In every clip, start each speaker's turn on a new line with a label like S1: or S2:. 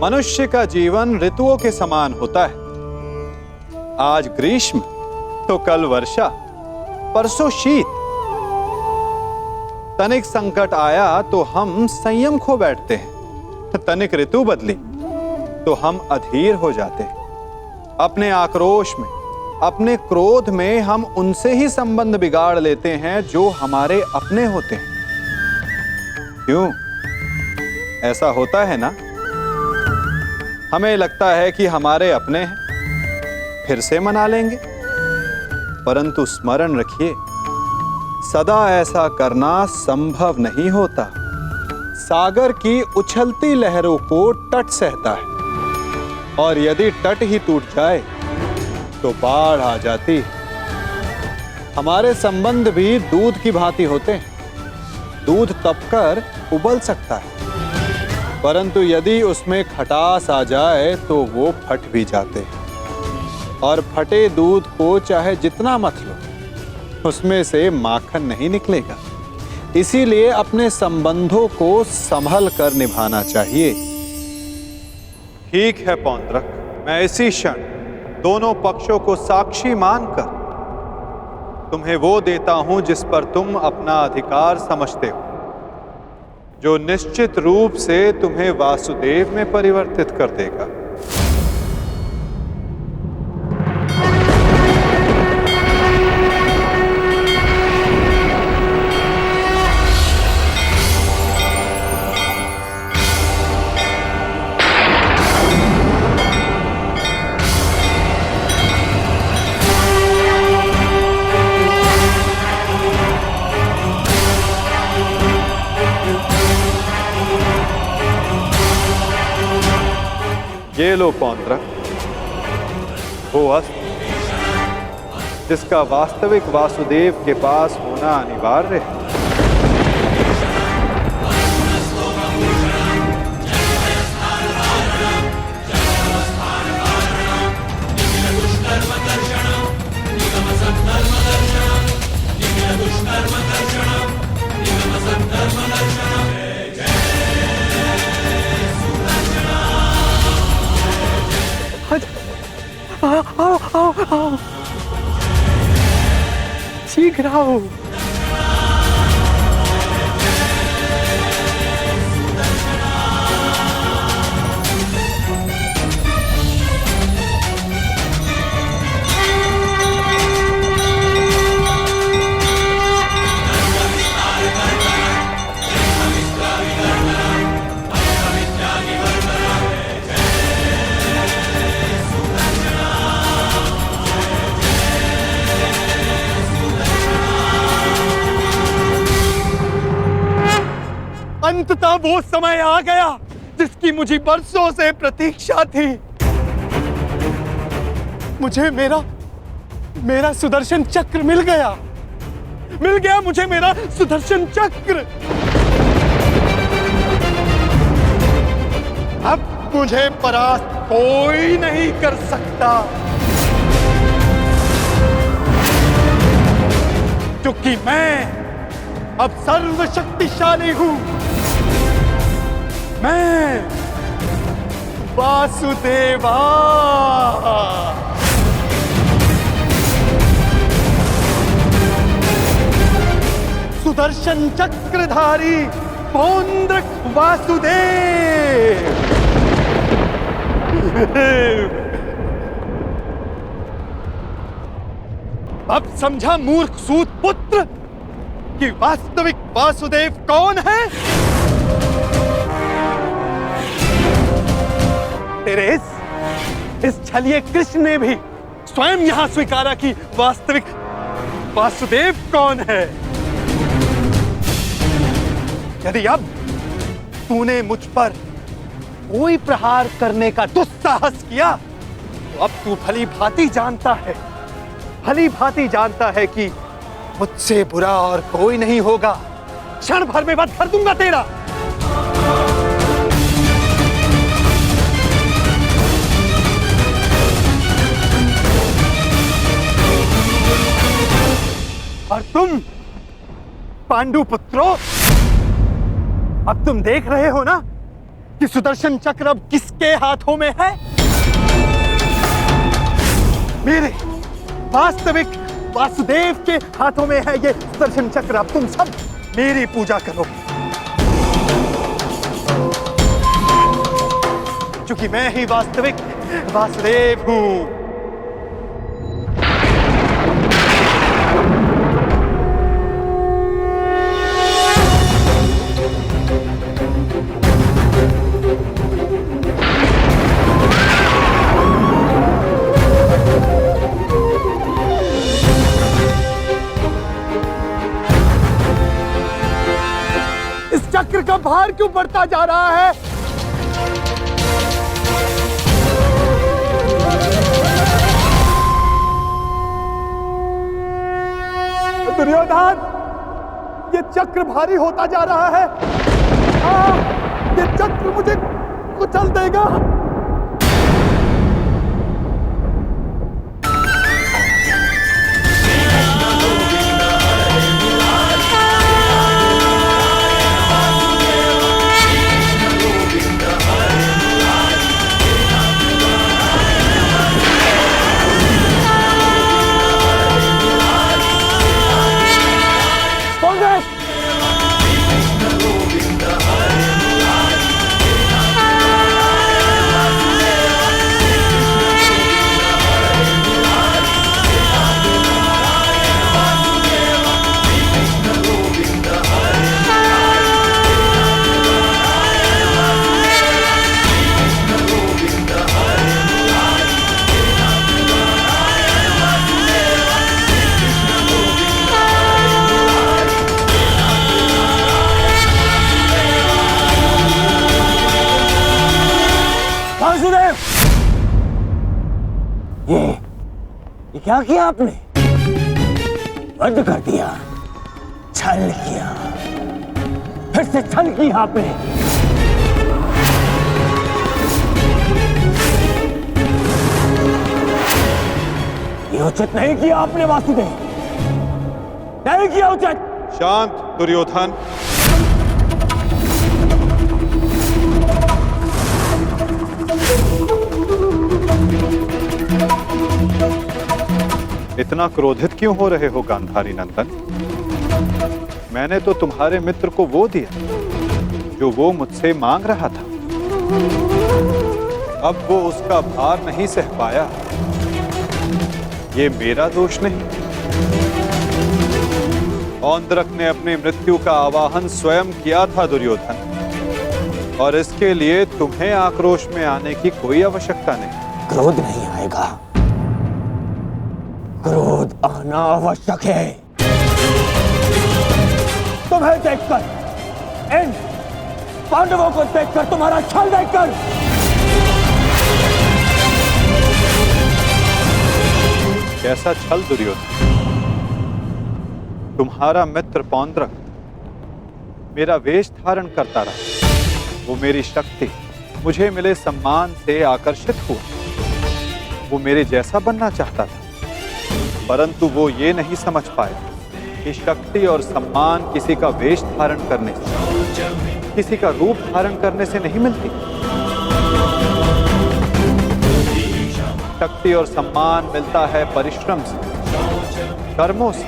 S1: मनुष्य का जीवन ऋतुओं के समान होता है। आज ग्रीष्म तो कल वर्षा, परसों शीत। तनिक संकट आया तो हम संयम खो बैठते हैं, तनिक ऋतु बदली तो हम अधीर हो जाते हैं। अपने आक्रोश में, अपने क्रोध में हम उनसे ही संबंध बिगाड़ लेते हैं जो हमारे अपने होते हैं। क्यों ऐसा होता है ना? हमें लगता है कि हमारे अपने हैं, फिर से मना लेंगे, परंतु स्मरण रखिए, सदा ऐसा करना संभव नहीं होता। सागर की उछलती लहरों को तट सहता है, और यदि तट ही टूट जाए तो बाढ़ आ जाती है। हमारे संबंध भी दूध की भांति होते हैं। दूध तपकर उबल सकता है, परंतु यदि उसमें खटास आ जाए तो वो फट भी जाते हैं। और फटे दूध को चाहे जितना मथ लो, उसमें से माखन नहीं निकलेगा। इसीलिए अपने संबंधों को संभल कर निभाना चाहिए। ठीक है पौंड्रक, मैं इसी क्षण दोनों पक्षों को साक्षी मानकर तुम्हें वो देता हूं जिस पर तुम अपना अधिकार समझते हो, जो निश्चित रूप से तुम्हें वासुदेव में परिवर्तित कर देगा। ये लो पौंड्रक, वो अस्त्र जिसका वास्तविक वासुदेव के पास होना अनिवार्य है।
S2: आओ, शीघ्र आओ। अंततः वो समय आ गया जिसकी मुझे बरसों से प्रतीक्षा थी। मुझे मेरा सुदर्शन चक्र मिल गया मुझे मेरा सुदर्शन चक्र। अब मुझे परास्त कोई नहीं कर सकता, क्योंकि मैं अब सर्वशक्तिशाली हूं। मैं वासुदेवा। सुदर्शन चक्रधारी पौंड्रक वासुदेव। अब समझा मूर्ख सूत पुत्र कि वास्तविक वासुदेव कौन है? तेरे इस छलिए कृष्ण ने भी स्वयं यहां स्वीकारा कि वास्तविक वासुदेव कौन है। यदि अब तूने मुझ पर कोई प्रहार करने का दुस्साहस किया तो अब तू भली भांति जानता है कि मुझसे बुरा और कोई नहीं होगा। क्षण भर में वध कर दूंगा तेरा। और तुम पांडु पुत्रों, अब तुम देख रहे हो ना कि सुदर्शन चक्र अब किसके हाथों में है? मेरे वास्तविक वासुदेव के हाथों में है ये सुदर्शन चक्र। अब तुम सब मेरी पूजा करो, क्योंकि मैं ही वास्तविक वासुदेव हूं। इस चक्र का भार क्यों बढ़ता जा रहा है? दुर्योधन, ये चक्र भारी होता जा रहा है। ये चक्र मुझे कुचल देगा।
S3: ये क्या किया आपने? बंद कर दिया, छल किया, फिर से छल किया आपने। ये उचित नहीं किया आपने वासुदेव, नहीं किया उचित।
S1: शांत दुर्योधन। इतना क्रोधित क्यों हो रहे हो गांधारी नंदन? मैंने तो तुम्हारे मित्र को वो दिया जो वो मुझसे मांग रहा था। अब वो उसका भार नहीं सह पाया, ये मेरा दोष नहीं। औंद्रक ने अपनी मृत्यु का आवाहन स्वयं किया था दुर्योधन, और इसके लिए तुम्हें आक्रोश में आने की कोई आवश्यकता नहीं।
S3: क्रोध नहीं आएगा, क्रोध आना आवश्यक है। तुम्हें देखकर, इन पांडवों को देखकर, तुम्हारा छल देखकर।
S1: कैसा छल दुर्योधन? तुम्हारा मित्र पौंद्रक मेरा वेश धारण करता रहा, वो मेरी शक्ति, मुझे मिले सम्मान से आकर्षित हुआ। वो मेरे जैसा बनना चाहता था, परंतु वो ये नहीं समझ पाया कि शक्ति और सम्मान किसी का वेश धारण करने से, किसी का रूप धारण करने से नहीं मिलती। शक्ति और सम्मान मिलता है परिश्रम से, कर्मों से।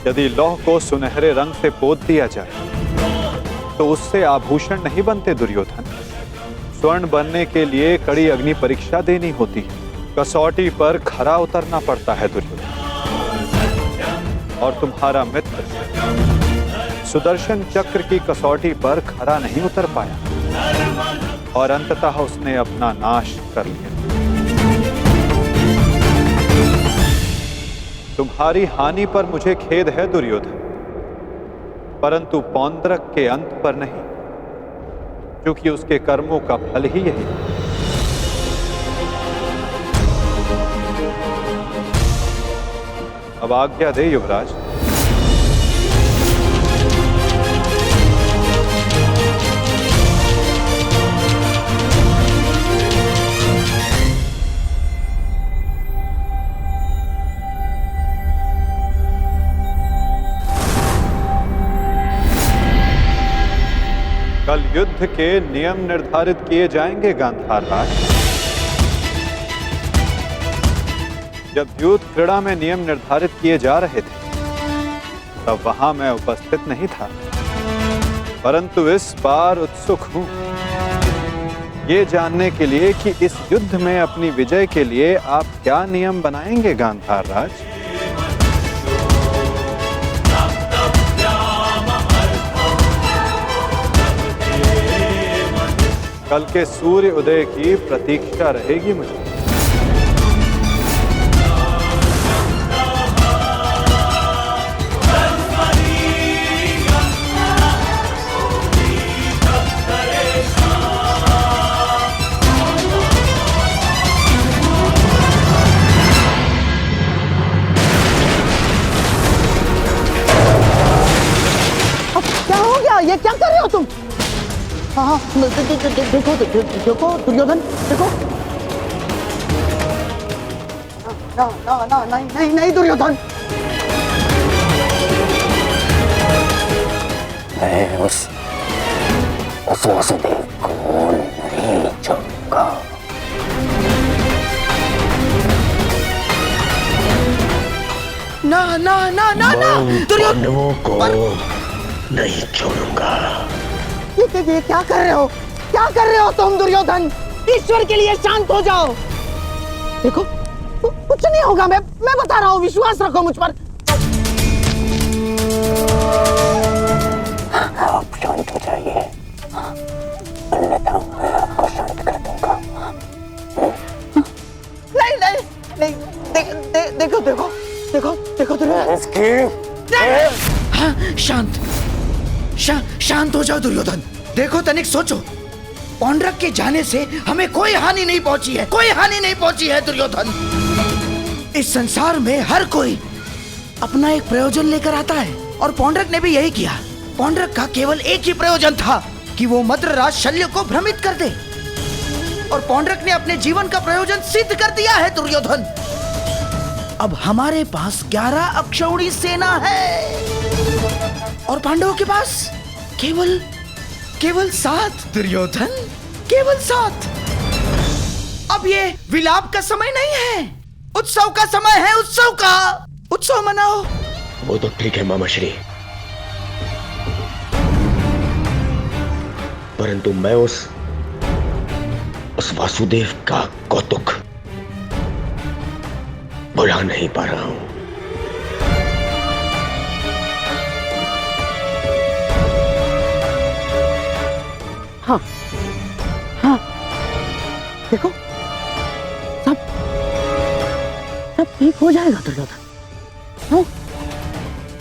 S1: यदि लौह को सुनहरे रंग से पोत दिया जाए तो उससे आभूषण नहीं बनते दुर्योधन। स्वर्ण बनने के लिए कड़ी अग्नि परीक्षा देनी होती है, कसौटी पर खरा उतरना पड़ता है दुर्योधन। और तुम्हारा मित्र सुदर्शन चक्र की कसौटी पर खरा नहीं उतर पाया, और अंततः उसने अपना नाश कर लिया। तुम्हारी हानि पर मुझे खेद है दुर्योधन, परंतु पौंद्रक के अंत पर नहीं, क्योंकि उसके कर्मों का फल ही यही है। अब आज्ञा दे युवराज। कल युद्ध के नियम निर्धारित किए जाएंगे गांधार राज। जब युद्ध क्रीड़ा में नियम निर्धारित किए जा रहे थे तब वहां मैं उपस्थित नहीं था, परंतु इस बार उत्सुक हूं ये जानने के लिए कि इस युद्ध में अपनी विजय के लिए आप क्या नियम बनाएंगे गांधार राज। कल के सूर्य उदय की प्रतीक्षा रहेगी मुझे।
S4: क्या हो गया? ये क्या कर रहे हो तुम? हाँ, देखो देखो दुर्योधन, देखो। ना ना ना नहीं नहीं नहीं दुर्योधन,
S3: मैं उस वासुदेव को नहीं छोड़ूंगा।
S4: ना ना ना ना ना दुर्योधन,
S3: पांडवों को नहीं छोड़ूंगा।
S4: ये क्या कर रहे हो? क्या कर रहे हो तुम दुर्योधन? ईश्वर के लिए शांत हो जाओ। देखो कुछ नहीं होगा, मैं बता रहा हूँ, विश्वास रखो मुझ पर।
S3: आप शांत हो जाइए, अन्यथा मैं आपको शांत कर दूंगा।
S4: नहीं नहीं नहीं, देखो देखो देखो देखो दुर्योधन।
S5: हाँ, शांत हो जाओ दुर्योधन। देखो तनिक सोचो, पौंड्रक के जाने से हमें कोई हानि नहीं पहुंची है, कोई हानि नहीं पहुंची है दुर्योधन। इस संसार में हर कोई अपना एक प्रयोजन लेकर आता है और पौंड्रक ने भी यही किया। पौंड्रक का केवल एक ही प्रयोजन था कि वो मद्रराज शल्य को भ्रमित कर दे, और पौंड्रक ने अपने जीवन का प्रयोजन सिद्ध कर दिया है दुर्योधन। अब हमारे पास 11 अक्षौणी सेना है और पांडवों के पास केवल 7 दुर्योधन, केवल 7। अब ये विलाप का समय नहीं है, उत्सव का समय है, उत्सव का। उत्सव मनाओ।
S3: वो तो ठीक है मामाश्री, परंतु मैं उस वासुदेव का कौतुक बुला नहीं पा रहा हूं।
S4: हाँ हाँ, देखो सब ठीक हो जाएगा दुर्योधन। हाँ,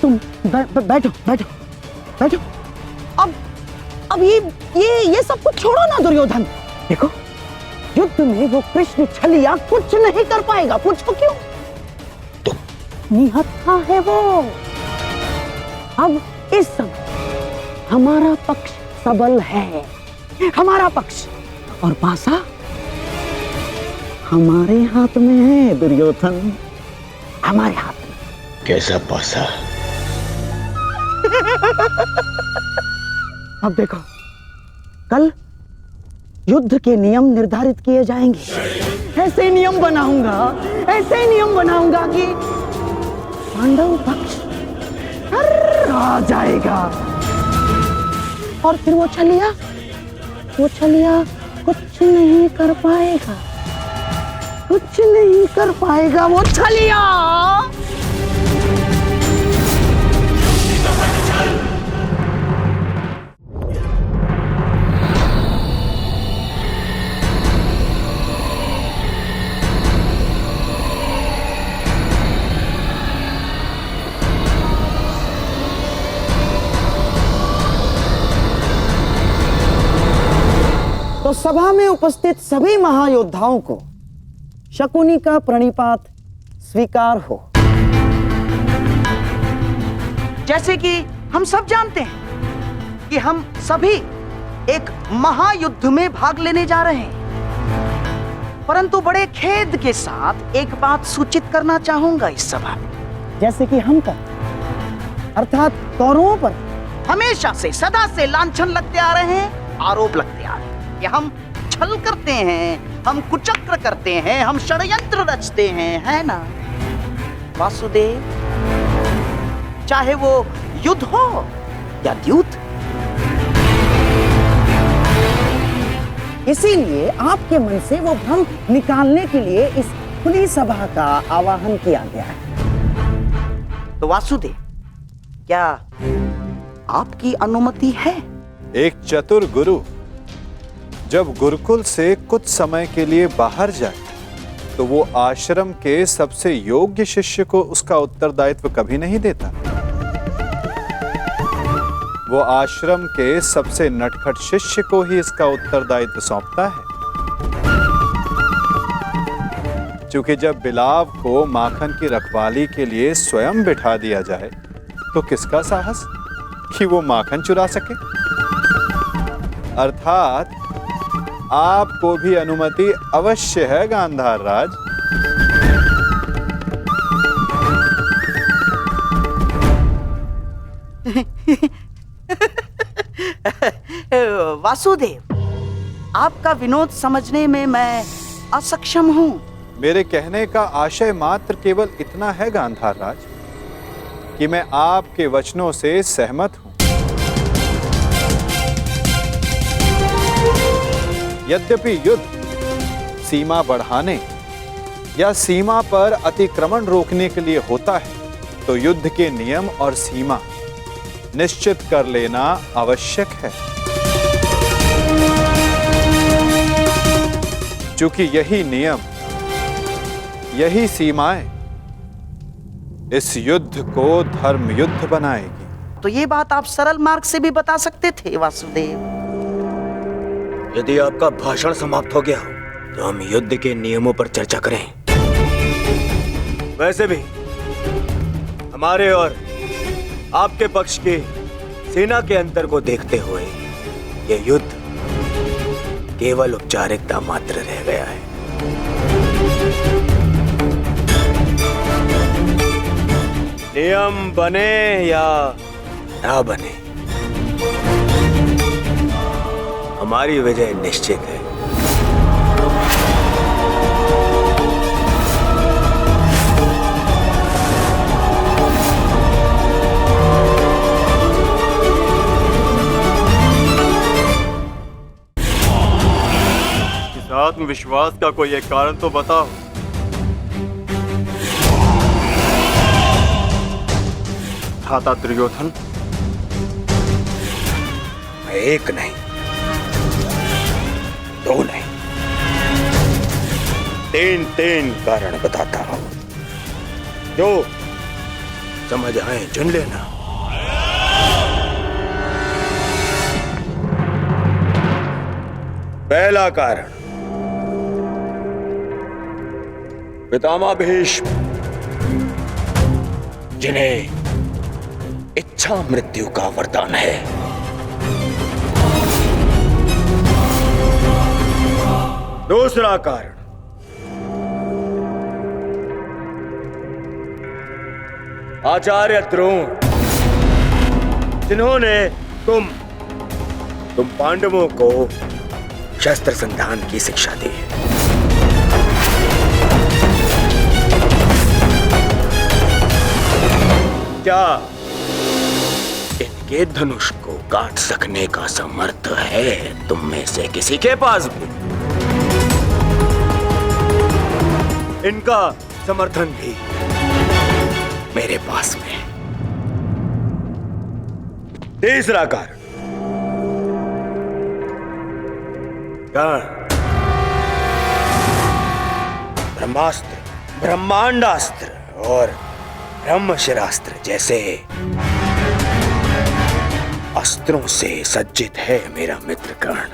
S4: तुम बैठो बैठो बैठो। अब ये सब कुछ छोड़ो ना दुर्योधन। देखो युद्ध में वो कृष्ण छलिया कुछ नहीं कर पाएगा। पूछो क्यों?
S3: तो
S4: निहत्था है वो। अब इस समय हमारा पक्ष सबल है, हमारा पक्ष, और पासा हमारे हाथ में है दुर्योधन, हमारे हाथ में।
S3: कैसा पासा?
S4: अब देखो, कल युद्ध के नियम निर्धारित किए जाएंगे। ऐसे नियम बनाऊंगा, ऐसे नियम बनाऊंगा कि पांडव पक्ष आ जाएगा, और फिर वो छलिया कुछ नहीं कर पाएगा, कुछ नहीं कर पाएगा वो छलिया। तो सभा में उपस्थित सभी महायोद्धाओं को शकुनी का प्रणिपात स्वीकार हो।
S5: जैसे कि हम सब जानते हैं कि हम सभी एक महायुद्ध में भाग लेने जा रहे हैं, परंतु बड़े खेद के साथ एक बात सूचित करना चाहूंगा इस सभा में।
S4: जैसे कि हम करते, अर्थात कौरवों पर हमेशा से सदा से लांछन लगते आ रहे हैं, आरोप लगते आ रहे हैं कि हम छल करते हैं, हम कुचक्र करते हैं, हम षड्यंत्र रचते हैं, है ना वासुदेव? चाहे वो युद्ध हो या द्यूत। इसीलिए आपके मन से वो भ्रम निकालने के लिए इस खुली सभा का आवाहन किया गया है। तो वासुदेव, क्या आपकी अनुमति है?
S1: एक चतुर गुरु जब गुरुकुल से कुछ समय के लिए बाहर जाए तो वो आश्रम के सबसे योग्य शिष्य को उसका उत्तरदायित्व कभी नहीं देता। वो आश्रम के सबसे नटखट शिष्य को ही इसका उत्तरदायित्व सौंपता है। क्योंकि जब बिलाव को माखन की रखवाली के लिए स्वयं बिठा दिया जाए तो किसका साहस कि वो माखन चुरा सके। अर्थात आपको भी अनुमति अवश्य है गांधार राज।
S4: वासुदेव, आपका विनोद समझने में मैं असक्षम हूं।
S1: मेरे कहने का आशय मात्र केवल इतना है गांधार राज कि मैं आपके वचनों से सहमत हूं। यद्यपि युद्ध सीमा बढ़ाने या सीमा पर अतिक्रमण रोकने के लिए होता है, तो युद्ध के नियम और सीमा निश्चित कर लेना आवश्यक है। क्योंकि यही नियम, यही सीमाएं इस युद्ध को धर्म युद्ध बनाएगी।
S4: तो ये बात आप सरल मार्ग से भी बता सकते थे वासुदेव।
S3: यदि आपका भाषण समाप्त हो गया तो हम युद्ध के नियमों पर चर्चा करें। वैसे भी हमारे और आपके पक्ष की सेना के अंतर को देखते हुए यह युद्ध केवल औपचारिकता मात्र रह गया है। नियम बने या ना बने, हमारी विजय निश्चित है।
S6: इस आत्मविश्वास का कोई एक कारण तो बताओ। खाता दुर्योधन,
S3: एक नहीं, दो नहीं, तीन कारण बताता हूं, जो समझ आए चुन लेना। पहला कारण, पितामह भीष्म जिन्हें इच्छा मृत्यु का वरदान है। दूसरा कारण, आचार्य द्रोण जिन्होंने तुम पांडवों को शस्त्र संधान की शिक्षा दी है। क्या इनके धनुष को काट सकने का समर्थ है तुम में से किसी के पास भी? इनका समर्थन भी मेरे पास में है। तीसरा कारण, ब्रह्मास्त्र, ब्रह्मांडास्त्र और ब्रह्मशिरास्त्र जैसे अस्त्रों से सज्जित है मेरा मित्र कर्ण,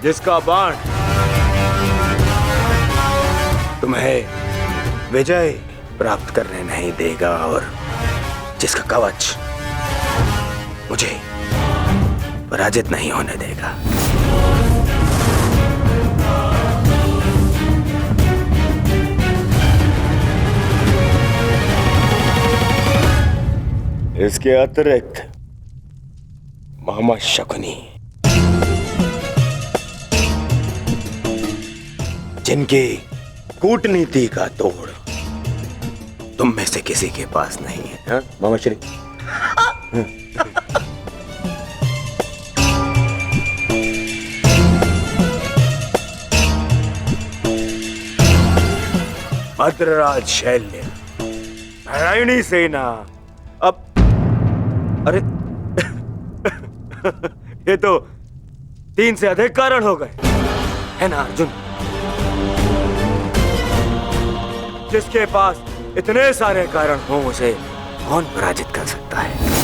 S3: जिसका बाण तुम्हें विजय प्राप्त करने नहीं देगा और जिसका कवच मुझे पराजित नहीं होने देगा। इसके अतिरिक्त मामा शकुनी, जिनकी कूटनीति का तोड़ तुम में से किसी के पास नहीं है, हा? मामा श्री। भद्रराज शैल्य, नारायणी सेना, अब अरे ये तो 3 से अधिक कारण हो गए, है ना अर्जुन? जिसके पास इतने सारे कारण हो उसे कौन पराजित कर सकता है?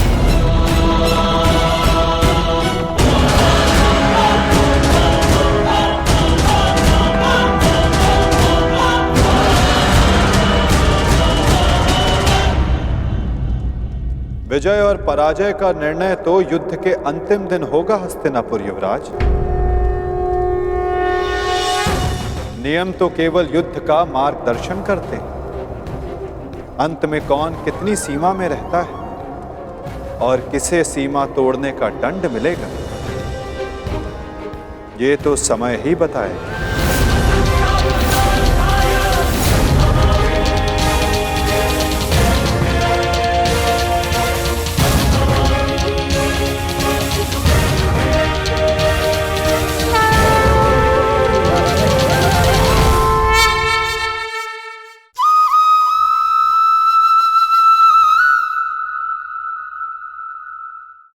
S1: विजय और पराजय का निर्णय तो युद्ध के अंतिम दिन होगा हस्तिनापुर युवराज। नियम तो केवल युद्ध का मार्गदर्शन करते हैं। अंत में कौन कितनी सीमा में रहता है और किसे सीमा तोड़ने का दंड मिलेगा, ये तो समय ही बताएगा।